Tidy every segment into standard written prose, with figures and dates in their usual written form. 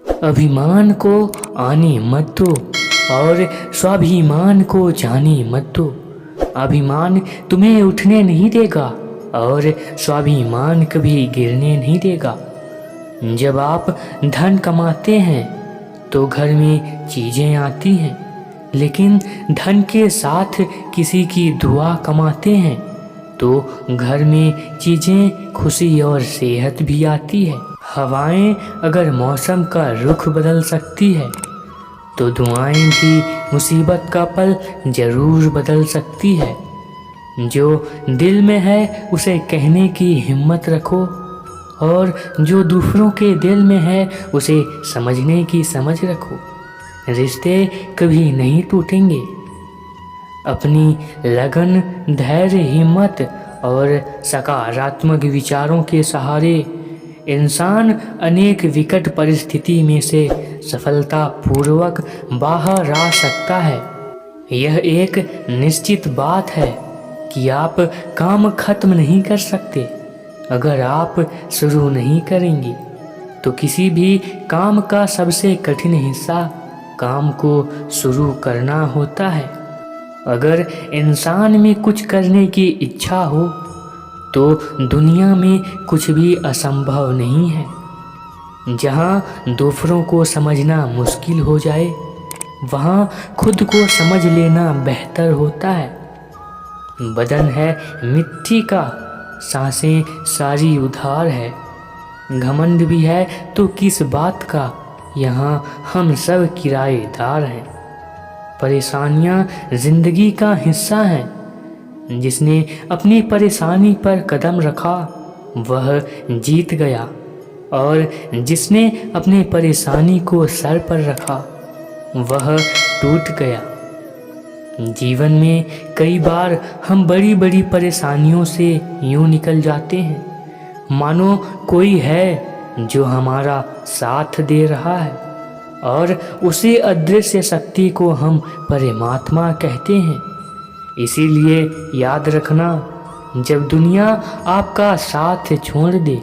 अभिमान को आने मत दो और स्वाभिमान को जाने मत दो। अभिमान तुम्हें उठने नहीं देगा और स्वाभिमान कभी गिरने नहीं देगा। जब आप धन कमाते हैं तो घर में चीज़ें आती हैं, लेकिन धन के साथ किसी की दुआ कमाते हैं तो घर में चीज़ें, खुशी और सेहत भी आती है। हवाएं अगर मौसम का रुख बदल सकती है तो दुआएं भी मुसीबत का पल जरूर बदल सकती है। जो दिल में है उसे कहने की हिम्मत रखो और जो दूसरों के दिल में है उसे समझने की समझ रखो। रिश्ते कभी नहीं टूटेंगे। अपनी लगन, धैर्य, हिम्मत और सकारात्मक विचारों के सहारे इंसान अनेक विकट परिस्थिति में से सफलतापूर्वक बाहर आ सकता है। यह एक निश्चित बात है कि आप काम खत्म नहीं कर सकते। अगर आप शुरू नहीं करेंगे तो किसी भी काम का सबसे कठिन हिस्सा काम को शुरू करना होता है। अगर इंसान में कुछ करने की इच्छा हो तो दुनिया में कुछ भी असंभव नहीं है। जहाँ दूसरों को समझना मुश्किल हो जाए वहाँ खुद को समझ लेना बेहतर होता है। बदन है मिट्टी का, सांसें सारी उधार है। घमंड भी है तो किस बात का, यहाँ हम सब किराएदार हैं। परेशानियाँ जिंदगी का हिस्सा हैं। जिसने अपनी परेशानी पर कदम रखा वह जीत गया और जिसने अपने परेशानी को सर पर रखा वह टूट गया। जीवन में कई बार हम बड़ी बड़ी परेशानियों से यूं निकल जाते हैं मानो कोई है जो हमारा साथ दे रहा है और उसी अदृश्य शक्ति को हम परमात्मा कहते हैं। इसीलिए याद रखना, जब दुनिया आपका साथ छोड़ दे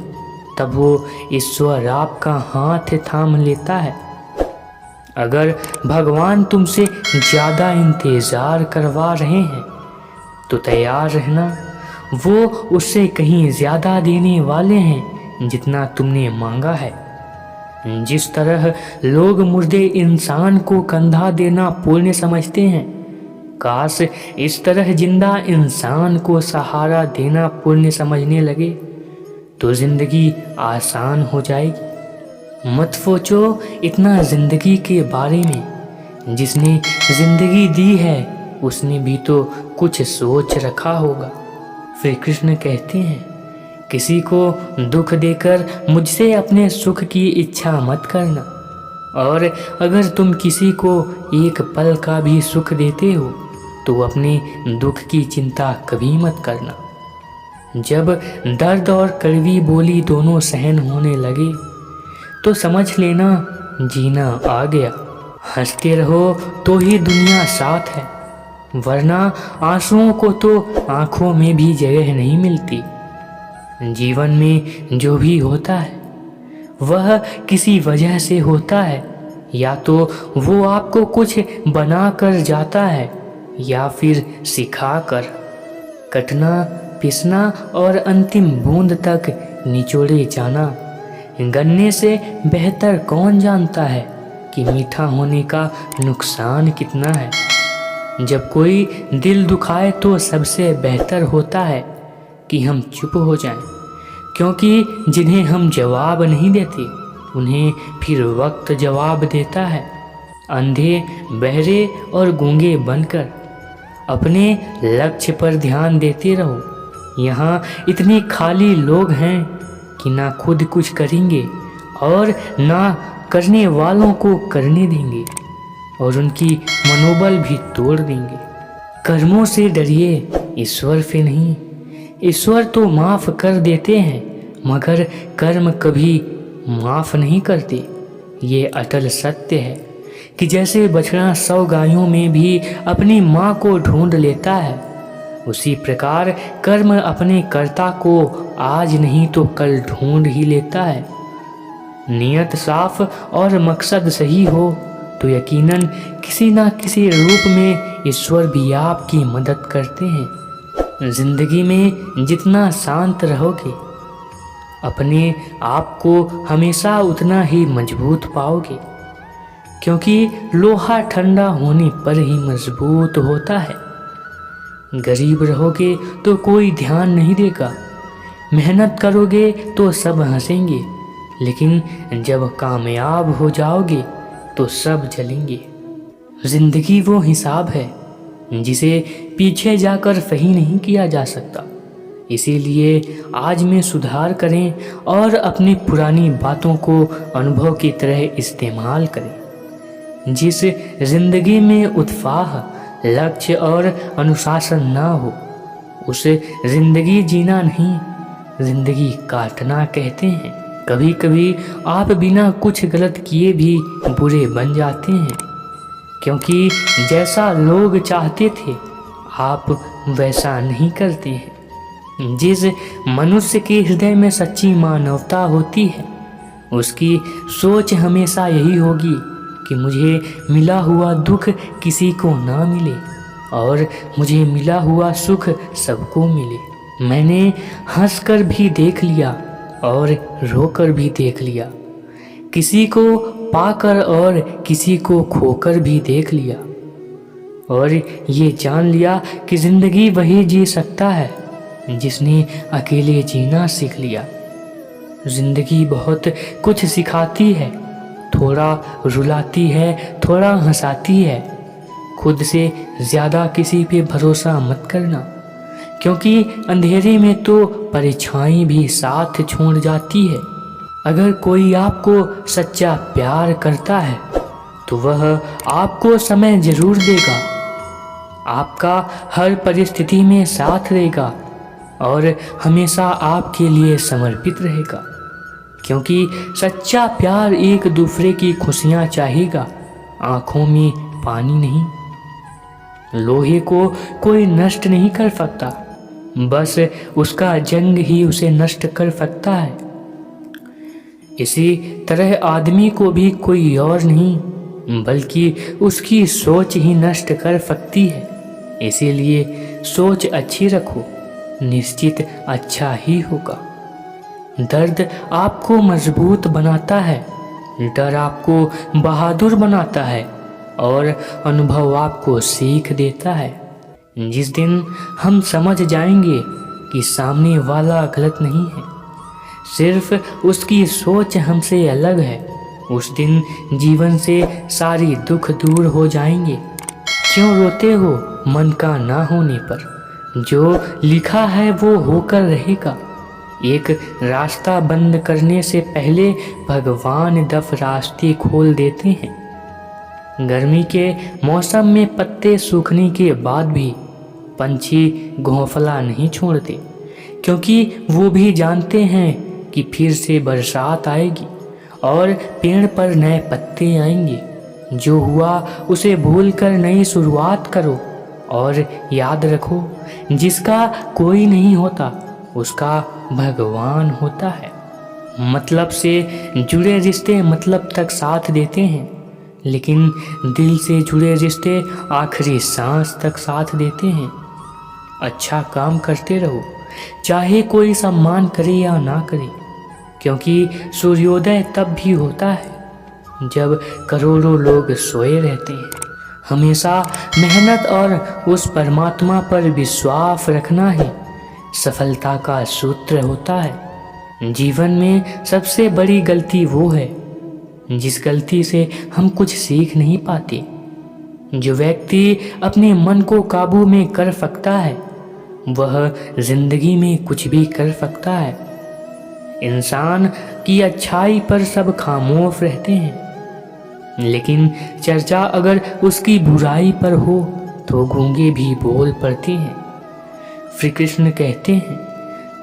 तब वो ईश्वर आपका हाथ थाम लेता है। अगर भगवान तुमसे ज़्यादा इंतज़ार करवा रहे हैं तो तैयार रहना, वो उससे कहीं ज़्यादा देने वाले हैं जितना तुमने मांगा है। जिस तरह लोग मुर्दे इंसान को कंधा देना पुण्य समझते हैं, काश इस तरह जिंदा इंसान को सहारा देना पुण्य समझने लगे तो जिंदगी आसान हो जाएगी। मत सोचो इतना जिंदगी के बारे में। जिसने जिंदगी दी है उसने भी तो कुछ सोच रखा होगा। फिर कृष्ण कहते हैं, किसी को दुख देकर मुझसे अपने सुख की इच्छा मत करना, और अगर तुम किसी को एक पल का भी सुख देते हो तो अपने दुख की चिंता कभी मत करना। जब दर्द और कड़वी बोली दोनों सहन होने लगे तो समझ लेना जीना आ गया। हंसते रहो तो ही दुनिया साथ है, वरना आंसुओं को तो आंखों में भी जगह नहीं मिलती। जीवन में जो भी होता है वह किसी वजह से होता है। या तो वो आपको कुछ बना कर जाता है या फिर सिखा कर। कटना, पिसना और अंतिम बूंद तक निचोड़े जाना। गन्ने से बेहतर कौन जानता है कि मीठा होने का नुकसान कितना है। जब कोई दिल दुखाए तो सबसे बेहतर होता है कि हम चुप हो जाएं, क्योंकि जिन्हें हम जवाब नहीं देते उन्हें फिर वक्त जवाब देता है। अंधे, बहरे और गूंगे बनकर अपने लक्ष्य पर ध्यान देते रहो। यहाँ इतने खाली लोग हैं कि ना खुद कुछ करेंगे और ना करने वालों को करने देंगे, और उनकी मनोबल भी तोड़ देंगे। कर्मों से डरिए, ईश्वर से नहीं। ईश्वर तो माफ़ कर देते हैं मगर कर्म कभी माफ़ नहीं करते। ये अटल सत्य है कि जैसे बछड़ा 100 गायों में भी अपनी माँ को ढूंढ लेता है, उसी प्रकार कर्म अपने कर्ता को आज नहीं तो कल ढूंढ ही लेता है। नियत साफ और मकसद सही हो तो यकीनन किसी ना किसी रूप में ईश्वर भी आपकी मदद करते हैं। जिंदगी में जितना शांत रहोगे अपने आप को हमेशा उतना ही मजबूत पाओगे, क्योंकि लोहा ठंडा होने पर ही मजबूत होता है। गरीब रहोगे तो कोई ध्यान नहीं देगा, मेहनत करोगे तो सब हंसेंगे, लेकिन जब कामयाब हो जाओगे तो सब जलेंगे। जिंदगी वो हिसाब है जिसे पीछे जाकर सही नहीं किया जा सकता। इसीलिए आज में सुधार करें और अपनी पुरानी बातों को अनुभव की तरह इस्तेमाल करें। जिस जिंदगी में उत्साह, लक्ष्य और अनुशासन ना हो उसे जिंदगी जीना नहीं, जिंदगी काटना कहते हैं। कभी कभी आप बिना कुछ गलत किए भी बुरे बन जाते हैं, क्योंकि जैसा लोग चाहते थे आप वैसा नहीं करते हैं। जिस मनुष्य के हृदय में सच्ची मानवता होती है उसकी सोच हमेशा यही होगी कि मुझे मिला हुआ दुख किसी को ना मिले और मुझे मिला हुआ सुख सबको मिले। मैंने हंसकर भी देख लिया और रोकर भी देख लिया, किसी को पाकर और किसी को खोकर भी देख लिया, और ये जान लिया कि जिंदगी वही जी सकता है जिसने अकेले जीना सीख लिया। जिंदगी बहुत कुछ सिखाती है, थोड़ा रुलाती है, थोड़ा हंसाती है। खुद से ज़्यादा किसी पे भरोसा मत करना, क्योंकि अंधेरे में तो परछाई भी साथ छोड़ जाती है। अगर कोई आपको सच्चा प्यार करता है तो वह आपको समय जरूर देगा, आपका हर परिस्थिति में साथ देगा और हमेशा आपके लिए समर्पित रहेगा, क्योंकि सच्चा प्यार एक दूसरे की खुशियाँ चाहेगा, आँखों में पानी नहीं। लोहे को कोई नष्ट नहीं कर सकता, बस उसका जंग ही उसे नष्ट कर सकता है। इसी तरह आदमी को भी कोई और नहीं बल्कि उसकी सोच ही नष्ट कर सकती है। इसीलिए सोच अच्छी रखो, निश्चित अच्छा ही होगा। दर्द आपको मजबूत बनाता है, डर आपको बहादुर बनाता है और अनुभव आपको सीख देता है। जिस दिन हम समझ जाएंगे कि सामने वाला गलत नहीं है, सिर्फ उसकी सोच हमसे अलग है, उस दिन जीवन से सारी दुख दूर हो जाएंगे। क्यों रोते हो मन का ना होने पर? जो लिखा है वो होकर रहेगा। एक रास्ता बंद करने से पहले भगवान 10 रास्ते खोल देते हैं। गर्मी के मौसम में पत्ते सूखने के बाद भी पंछी घोंसला नहीं छोड़ते, क्योंकि वो भी जानते हैं कि फिर से बरसात आएगी और पेड़ पर नए पत्ते आएंगे। जो हुआ उसे भूलकर नई शुरुआत करो और याद रखो, जिसका कोई नहीं होता उसका भगवान होता है। मतलब से जुड़े रिश्ते मतलब तक साथ देते हैं, लेकिन दिल से जुड़े रिश्ते आखिरी सांस तक साथ देते हैं। अच्छा काम करते रहो, चाहे कोई सम्मान करे या ना करे, क्योंकि सूर्योदय तब भी होता है जब करोड़ों लोग सोए रहते हैं। हमेशा मेहनत और उस परमात्मा पर विश्वास रखना ही सफलता का सूत्र होता है। जीवन में सबसे बड़ी गलती वो है जिस गलती से हम कुछ सीख नहीं पाते। जो व्यक्ति अपने मन को काबू में कर सकता है वह जिंदगी में कुछ भी कर सकता है। इंसान की अच्छाई पर सब खामोश रहते हैं, लेकिन चर्चा अगर उसकी बुराई पर हो तो गूंगे भी बोल पड़ते हैं। श्री कृष्ण कहते हैं,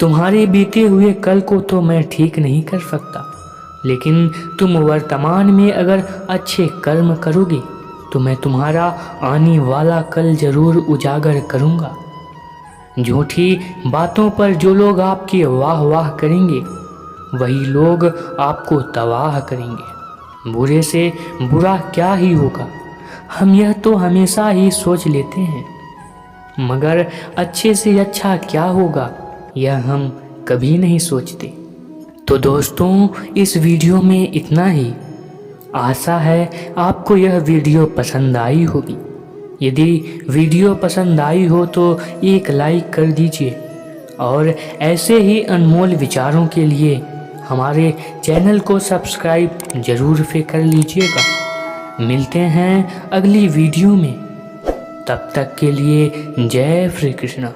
तुम्हारे बीते हुए कल को तो मैं ठीक नहीं कर सकता, लेकिन तुम वर्तमान में अगर अच्छे कर्म करोगे तो मैं तुम्हारा आने वाला कल जरूर उजागर करूँगा। झूठी बातों पर जो लोग आपकी वाह वाह करेंगे वही लोग आपको तबाह करेंगे। बुरे से बुरा क्या ही होगा, हम यह तो हमेशा ही सोच लेते हैं, मगर अच्छे से अच्छा क्या होगा यह हम कभी नहीं सोचते। तो दोस्तों, इस वीडियो में इतना ही। आशा है आपको यह वीडियो पसंद आई होगी। यदि वीडियो पसंद आई हो तो एक लाइक कर दीजिए और ऐसे ही अनमोल विचारों के लिए हमारे चैनल को सब्सक्राइब ज़रूर से कर लीजिएगा। मिलते हैं अगली वीडियो में, तब तक के लिए जय श्री कृष्ण।